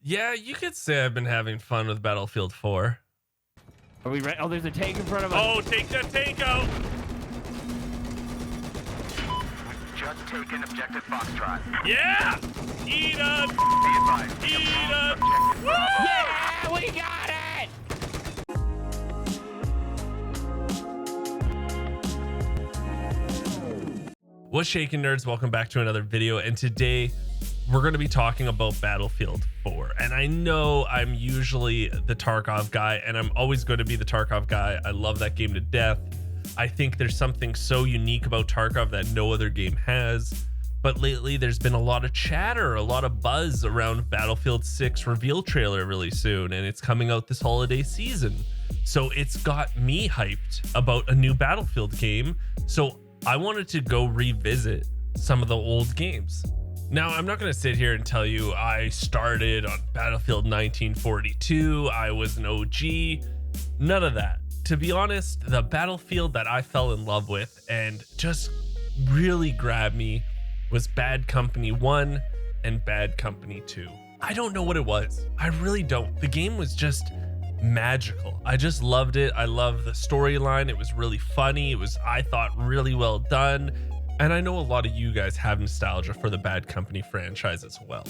Yeah, you could say I've been having fun with Battlefield 4. Are we ready? Oh, there's a tank in front of us. Oh, take that tank out! Just taken objective Foxtrot. Yeah! Eat up! Be advised. Eat up! Objective Bravo. Yeah, we got it! What's shaking, nerds? Welcome back to another video, and today we're going to be talking about Battlefield 4. And I know I'm usually the Tarkov guy, and I'm always going to be the Tarkov guy. I love that game to death. I think there's something so unique about Tarkov that no other game has. But lately there's been a lot of chatter, a lot of buzz around Battlefield 6 reveal trailer really soon, and it's coming out this holiday season. So it's got me hyped about a new Battlefield game. So I wanted to go revisit some of the old games. Now, I'm not going to sit here and tell you I started on Battlefield 1942, I was an OG, none of that. To be honest, the Battlefield that I fell in love with and just really grabbed me was Bad Company 1 and Bad Company 2. I don't know what it was. I really don't. The game was just magical. I just loved it. I loved the storyline. It was really funny. It was, I thought, really well done. And I know a lot of you guys have nostalgia for the Bad Company franchise as well.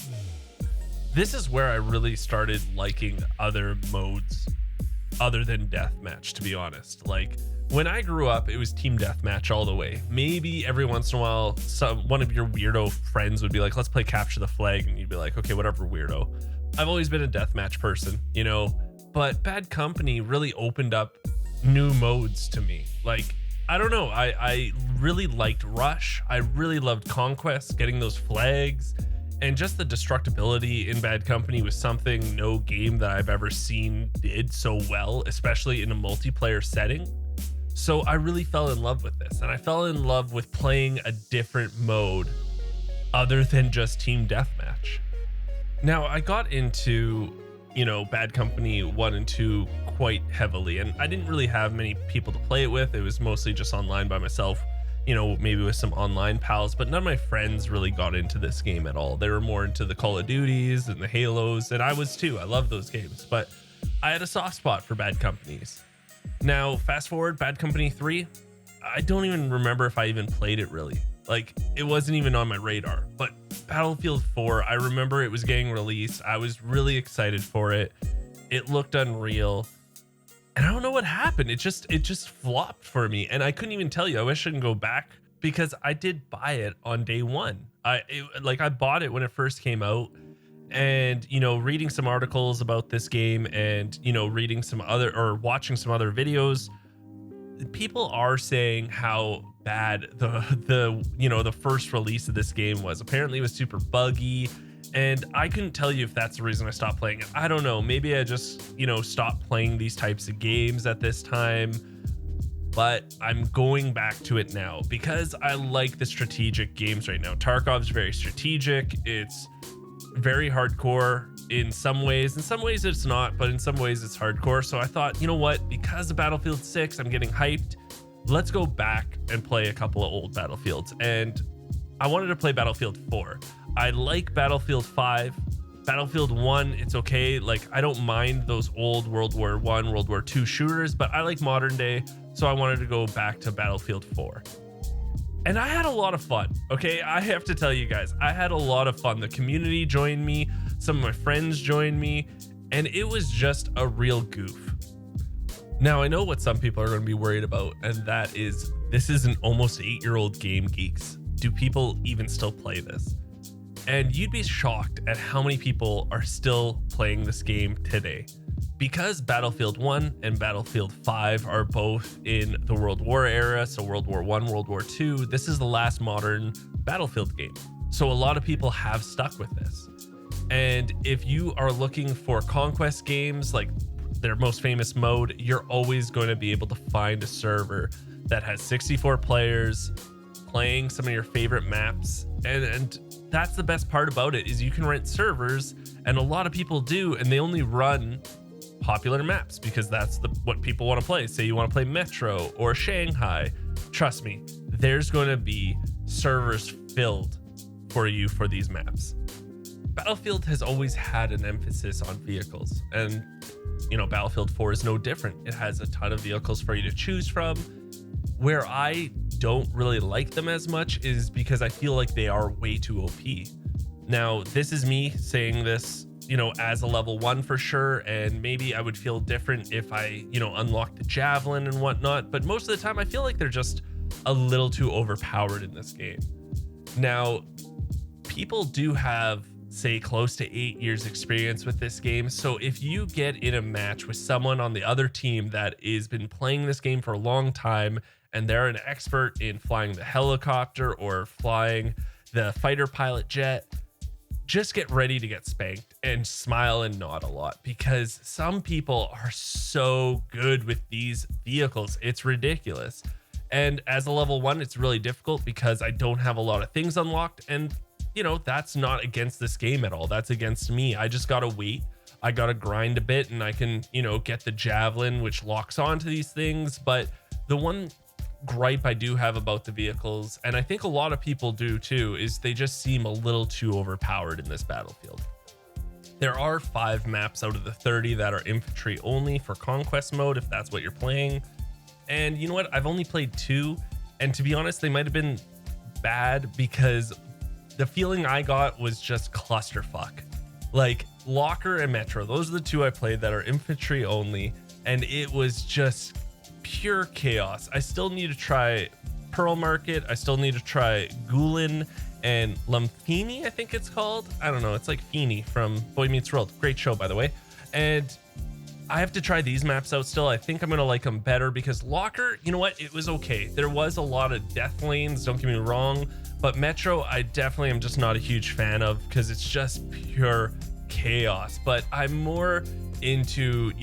This is where I really started liking other modes other than deathmatch, to be honest. Like, when I grew up, it was team deathmatch all the way. Maybe every once in a while, one of your weirdo friends would be like, let's play capture the flag. And you'd be like, okay, whatever, weirdo. I've always been a deathmatch person, you know, but Bad Company really opened up new modes to me. Like, I don't know. I really liked Rush. I really loved Conquest, getting those flags, and just the destructibility in Bad Company was something no game that I've ever seen did so well, especially in a multiplayer setting. So I really fell in love with this, and I fell in love with playing a different mode other than just team deathmatch. Now, I got into, you know, Bad Company 1 and 2 quite heavily, and I didn't really have many people to play it with. It was mostly just online by myself, you know, maybe with some online pals, but none of my friends really got into this game at all. They were more into the Call of Duties and the Halos, and I was too. I love those games, but I had a soft spot for Bad Companies. Now, fast forward, Bad Company 3, I don't even remember if I even played it really. Like, it wasn't even on my radar. But Battlefield 4, I remember it was getting released. I was really excited for it. It looked unreal. And I don't know what happened. It just flopped for me. And I couldn't even tell you. I wish I could go back because I did buy it on day one. I bought it when it first came out. And, you know, reading some articles about this game and, you know, reading some other or watching some other videos, people are saying how bad the first release of this game was. Apparently it was super buggy, and I couldn't tell you if that's the reason I stopped playing it. I don't know. Maybe I just, you know, stopped playing these types of games at this time, but I'm going back to it now because I like the strategic games right now. Tarkov's very strategic. It's very hardcore in some ways. In some ways it's not, but in some ways it's hardcore. So I thought, you know what, because of Battlefield 6, I'm getting hyped. Let's go back and play a couple of old Battlefields. And I wanted to play Battlefield 4. I like Battlefield 5. Battlefield 1, it's okay. Like, I don't mind those old World War I, World War II shooters, but I like modern day. So I wanted to go back to Battlefield 4. And I had a lot of fun, okay? I have to tell you guys, I had a lot of fun. The community joined me, some of my friends joined me, and it was just a real goof. Now, I know what some people are going to be worried about, and that is, this is an almost 8-year-old game, Geeks. Do people even still play this? And you'd be shocked at how many people are still playing this game today. Because Battlefield 1 and Battlefield 5 are both in the World War era, so World War I, World War II, this is the last modern Battlefield game. So a lot of people have stuck with this. And if you are looking for conquest games, like their most famous mode, you're always going to be able to find a server that has 64 players playing some of your favorite maps. And that's the best part about it, is you can rent servers, and a lot of people do, and they only run popular maps because that's what people want to play. Say you want to play Metro or Shanghai, trust me, there's going to be servers filled for you for these maps. Battlefield has always had an emphasis on vehicles, and Battlefield 4 is no different. It has a ton of vehicles for you to choose from. Where I don't really like them as much is because I feel like they are way too OP. Now, this is me saying this, as a level 1 for sure, and maybe I would feel different if I, unlocked the javelin and whatnot, but most of the time I feel like they're just a little too overpowered in this game. Now, people do have, say, close to 8 years experience with this game, so if you get in a match with someone on the other team that has been playing this game for a long time and they're an expert in flying the helicopter or flying the fighter pilot jet, just get ready to get spanked and smile and nod a lot, because some people are so good with these vehicles. It's ridiculous. And as a level 1, it's really difficult because I don't have a lot of things unlocked, and that's not against this game at all. That's against me. I just gotta wait. I gotta grind a bit, and I can, get the javelin, which locks onto these things. But the one gripe I do have about the vehicles, and I think a lot of people do too, is they just seem a little too overpowered in this Battlefield. There are 5 maps out of the 30 that are infantry only for conquest mode, if that's what you're playing. And you know what? I've only played 2, and to be honest, they might have been bad because the feeling I got was just clusterfuck. Like Locker and Metro, those are the 2 I played that are infantry only, and it was just pure chaos. I still need to try Pearl Market. I still need to try Gulen and Lumpini, I think it's called. I don't know. It's like Feeney from Boy Meets World. Great show, by the way. And I have to try these maps out still. I think I'm going to like them better because Locker, you know what? It was okay. There was a lot of death lanes, don't get me wrong. But Metro, I definitely am just not a huge fan of because it's just pure chaos. But I'm more into,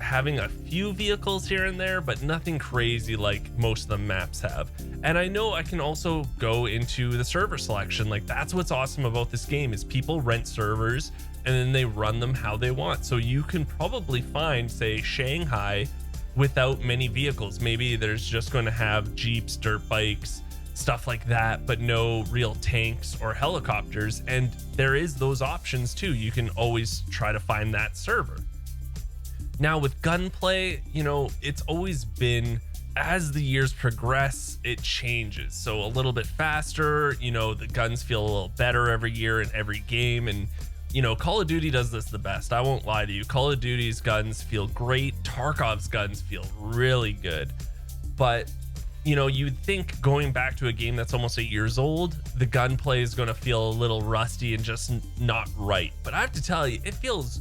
having a few vehicles here and there, but nothing crazy like most of the maps have. And I know I can also go into the server selection. Like, that's what's awesome about this game is people rent servers and then they run them how they want. So you can probably find, say, Shanghai without many vehicles. Maybe there's just going to have Jeeps, dirt bikes, stuff like that, but no real tanks or helicopters. And there is those options too. You can always try to find that server. Now with Gunplay, it's always been, as the years progress, it changes. So a little bit faster, the guns feel a little better every year in every game. And, Call of Duty does this the best. I won't lie to you. Call of Duty's guns feel great. Tarkov's guns feel really good. But, you'd think going back to a game that's almost 8 years old, the gunplay is going to feel a little rusty and just not right. But I have to tell you, it feels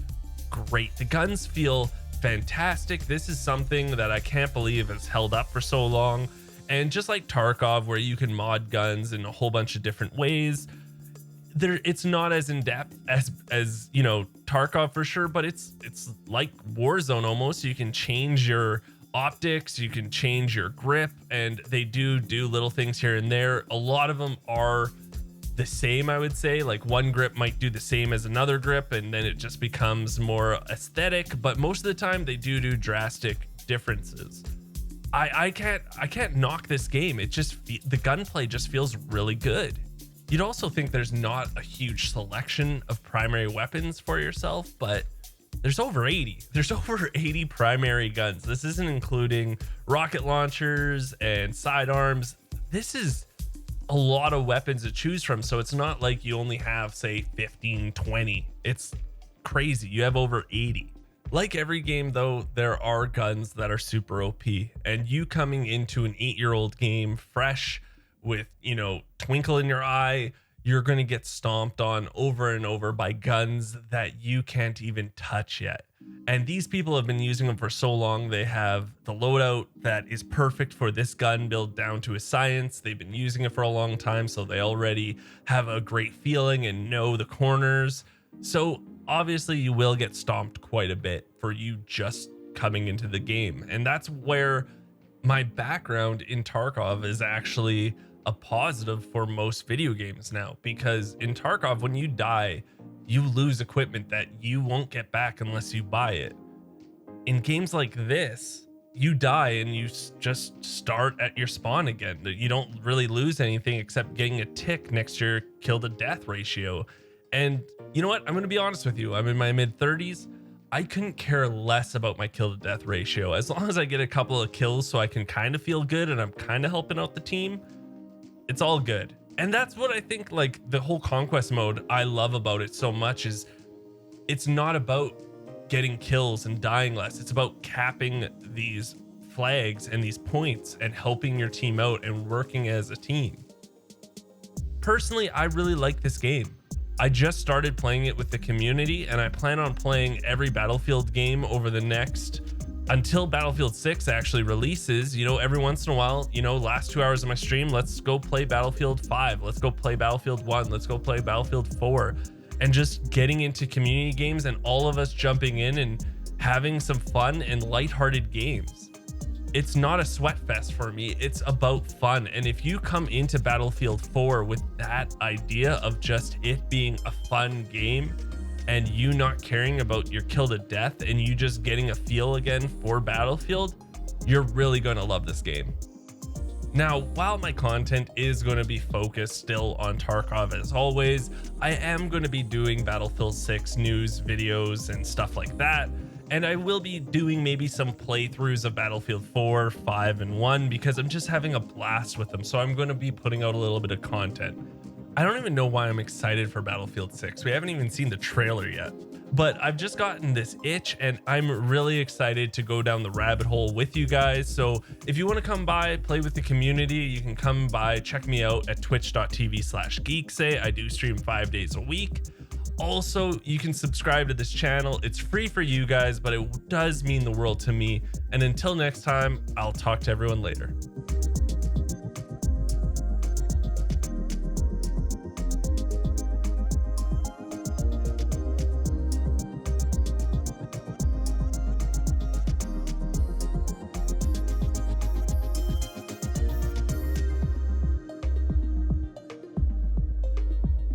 great. The guns feel fantastic. This is something that I can't believe has held up for so long. And just like Tarkov, where you can mod guns in a whole bunch of different ways, it's not as in depth as Tarkov for sure, but it's like Warzone almost. You can change your optics, you can change your grip, and they do little things here and there. A lot of them are the same, I would say. Like one grip might do the same as another grip, and then it just becomes more aesthetic, but most of the time they do drastic differences. I can't knock this game. It just, the gunplay just feels really good. You'd also think there's not a huge selection of primary weapons for yourself, but there's over 80. There's over 80 primary guns. This isn't including rocket launchers and sidearms. This is a lot of weapons to choose from. So it's not like you only have, say, 15, 20. It's crazy. You have over 80. Like every game, though, there are guns that are super OP. And you coming into an 8-year-old game fresh with, twinkle in your eye, you're going to get stomped on over and over by guns that you can't even touch yet. And these people have been using them for so long. They have the loadout that is perfect for this gun built down to a science. They've been using it for a long time, so they already have a great feeling and know the corners. So obviously you will get stomped quite a bit for you just coming into the game. And that's where my background in Tarkov is actually a positive for most video games now, because in Tarkov, when you die, you lose equipment that you won't get back unless you buy it. In games like this, you die and you just start at your spawn again. You don't really lose anything except getting a tick next to your kill to death ratio. And you know what? I'm going to be honest with you. I'm in my mid 30s. I couldn't care less about my kill to death ratio. As long as I get a couple of kills so I can kind of feel good and I'm kind of helping out the team, it's all good. And that's what I think, like, the whole conquest mode I love about it so much is it's not about getting kills and dying less. It's about capping these flags and these points and helping your team out and working as a team. Personally, I really like this game. I just started playing it with the community, and I plan on playing every Battlefield game over the next, until Battlefield 6 actually releases. You know, every once in a while, you know, last 2 hours of my stream, let's go play Battlefield 5. Let's go play Battlefield 1. Let's go play Battlefield 4. And just getting into community games and all of us jumping in and having some fun and lighthearted games. It's not a sweat fest for me. It's about fun. And if you come into Battlefield 4 with that idea of just it being a fun game and you not caring about your kill to death and you just getting a feel again for Battlefield, you're really going to love this game. Now, while my content is going to be focused still on Tarkov as always, I am going to be doing Battlefield 6 news videos and stuff like that. And I will be doing maybe some playthroughs of Battlefield 4, 5, and 1 because I'm just having a blast with them. So I'm going to be putting out a little bit of content. I don't even know why I'm excited for Battlefield 6. We haven't even seen the trailer yet. But I've just gotten this itch and I'm really excited to go down the rabbit hole with you guys. So if you want to come by, play with the community, you can come by, check me out at twitch.tv/Geekseh. I do stream 5 days a week. Also, you can subscribe to this channel. It's free for you guys, but it does mean the world to me. And until next time, I'll talk to everyone later.